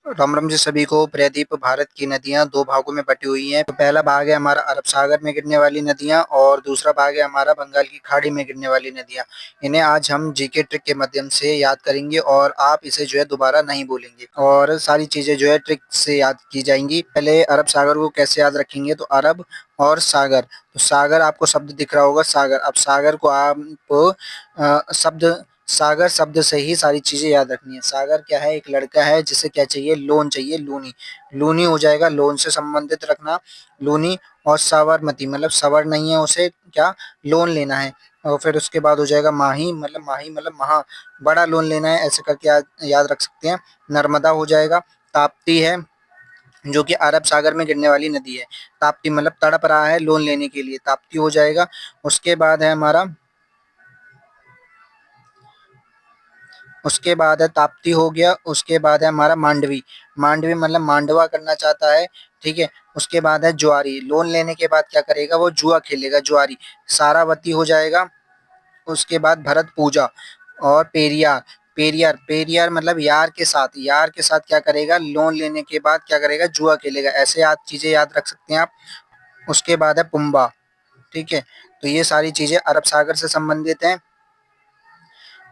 राम राम जी सभी को। प्रदीप, भारत की नदियां दो भागों में बटी हुई हैं। तो पहला भाग है हमारा अरब सागर में गिरने वाली नदियां और दूसरा भाग है हमारा बंगाल की खाड़ी में गिरने वाली नदियां। इन्हें आज हम जीके ट्रिक के माध्यम से याद करेंगे और आप इसे जो है दोबारा नहीं भूलेंगे और सारी चीजें जो है ट्रिक से याद की जाएंगी। पहले अरब सागर को कैसे याद रखेंगे, तो अरब और सागर। तो सागर आपको शब्द दिख रहा होगा, सागर। अब सागर को आप शब्द सागर शब्द से ही सारी चीजें याद रखनी है। सागर क्या है? एक लड़का है जिसे क्या चाहिए? लोन चाहिए, लूनी। लूनी हो जाएगा, लोन से संबंधित रखना, लूनी। और साबरमती मतलब सवर नहीं है, उसे क्या लोन लेना है। और फिर उसके बाद हो जाएगा माही मतलब महा, बड़ा लोन लेना है, ऐसे करके याद रख सकते हैं। नर्मदा हो जाएगा। ताप्ती है जो कि अरब सागर में गिरने वाली नदी है। ताप्ती मतलब तड़प रहा है लोन लेने के लिए, ताप्ती हो जाएगा। उसके बाद है हमारा उसके बाद है ताप्ती हो गया। उसके बाद है हमारा मांडवी। मांडवी मतलब मांडवा करना चाहता है, ठीक है। उसके बाद है ज्वारी। लोन लेने के बाद क्या करेगा? वो जुआ खेलेगा, ज्वारी। सारावती हो जाएगा। उसके बाद भरत पूजा और पेरियार। पेरियार पेरियार मतलब यार के साथ। यार के साथ क्या करेगा? लोन लेने के बाद क्या करेगा? जुआ खेलेगा। ऐसे चीजें याद रख सकते हैं आप। उसके बाद है पुम्बा, ठीक है। तो ये सारी चीजें अरब सागर से संबंधित हैं।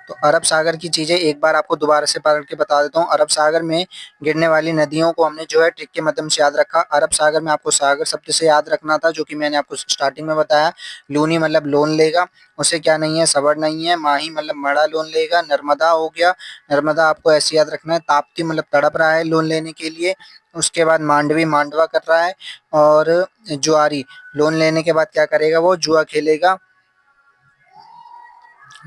तो अरब सागर की चीजें एक बार आपको दोबारा से पढ़ के बता देता हूँ। अरब सागर में गिरने वाली नदियों को हमने जो है ट्रिक के माध्यम से याद रखा। अरब सागर में आपको सागर शब्द से याद रखना था, जो कि मैंने आपको स्टार्टिंग में बताया। लूनी मतलब लोन लेगा, उसे क्या नहीं है? सबर नहीं है। माही मतलब बड़ा लोन लेगा। नर्मदा हो गया, नर्मदा आपको ऐसे याद रखना है। ताप्ती मतलब तड़प रहा है लोन लेने के लिए। उसके बाद मांडवी मांडवा कर रहा है। और ज्वारी लोन लेने के बाद क्या करेगा? वो जुआ खेलेगा।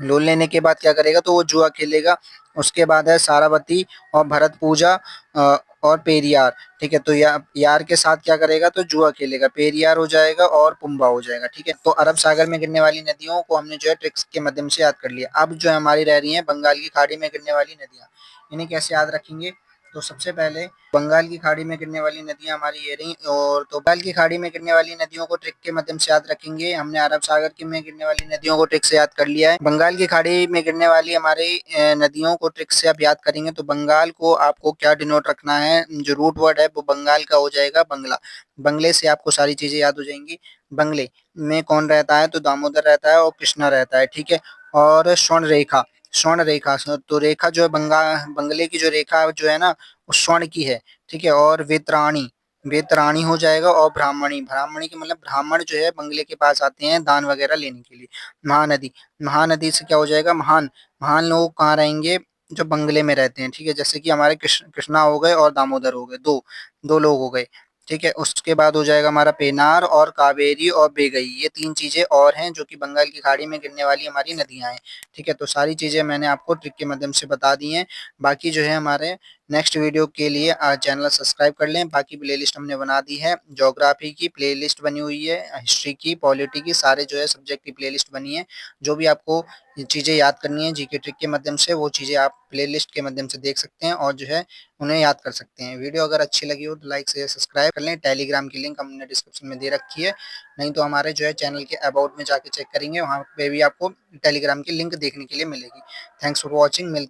लोन लेने के बाद क्या करेगा? तो वो जुआ खेलेगा। उसके बाद है सारावती और भरत पूजा और पेरियार, ठीक है। तो यार के साथ क्या करेगा? तो जुआ खेलेगा। पेरियार हो जाएगा और पुम्बा हो जाएगा, ठीक है। तो अरब सागर में गिरने वाली नदियों को हमने जो है ट्रिक्स के माध्यम से याद कर लिया। अब जो हमारी रह रही है बंगाल की खाड़ी में गिरने वाली नदियां, इन्हें कैसे याद रखेंगे? तो सबसे पहले बंगाल की खाड़ी में गिरने वाली नदियां हमारी ये रही। और तो बंगाल की खाड़ी में गिरने वाली नदियों को ट्रिक के माध्यम से याद रखेंगे। हमने अरब सागर की में गिरने वाली नदियों को ट्रिक से याद कर लिया है। बंगाल की खाड़ी में गिरने वाली हमारी नदियों को ट्रिक से आप याद करेंगे। तो बंगाल को आपको क्या डिनोट रखना है? जो रूट वर्ड है वो बंगाल का हो जाएगा बंगला। बंगले से आपको सारी चीजें याद हो जाएंगी। बंगले में कौन रहता है? तो दामोदर रहता है और कृष्णा रहता है, ठीक है। और स्वर्ण रेखा, स्वर्ण रेखा। तो रेखा जो है बंगले की जो रेखा जो है ना, वो स्वर्ण की है, ठीक है। और वेतराणी, वेतराणी हो जाएगा। और ब्राह्मणी, ब्राह्मणी के मतलब ब्राह्मण जो है बंगले के पास आते हैं दान वगैरह लेने के लिए। महानदी, महानदी से क्या हो जाएगा? महान। महान लोग कहाँ रहेंगे? जो बंगले में रहते हैं, ठीक है। जैसे कि हमारे कृष्णा हो गए और दामोदर हो गए, दो दो लोग हो गए, ठीक है। उसके बाद हो जाएगा हमारा पेनार और कावेरी और बेगई। ये तीन चीजें और हैं जो कि बंगाल की खाड़ी में गिरने वाली हमारी नदियां हैं, ठीक है। तो सारी चीजें मैंने आपको ट्रिक के माध्यम से बता दी हैं। बाकी जो है हमारे नेक्स्ट वीडियो के लिए चैनल सब्सक्राइब कर लें। बाकी प्लेलिस्ट हमने बना दी है। ज्योग्राफी की प्लेलिस्ट बनी हुई है, हिस्ट्री की, पॉलिटी की, सारे जो है सब्जेक्ट की प्लेलिस्ट बनी है। जो भी आपको ये चीज़ें याद करनी है जीके ट्रिक के माध्यम से, वो चीज़ें आप प्लेलिस्ट के माध्यम से देख सकते हैं और जो है उन्हें याद कर सकते हैं। वीडियो अगर अच्छी लगी हो तो लाइक शेयर सब्सक्राइब कर लें। टेलीग्राम की लिंक हमने डिस्क्रिप्शन में दे रखी है। नहीं तो हमारे जो है चैनल के अबाउट में जाके चेक करेंगे, वहाँ पे भी आपको टेलीग्राम की लिंक देखने के लिए मिलेगी। Thanks for watching. मिलते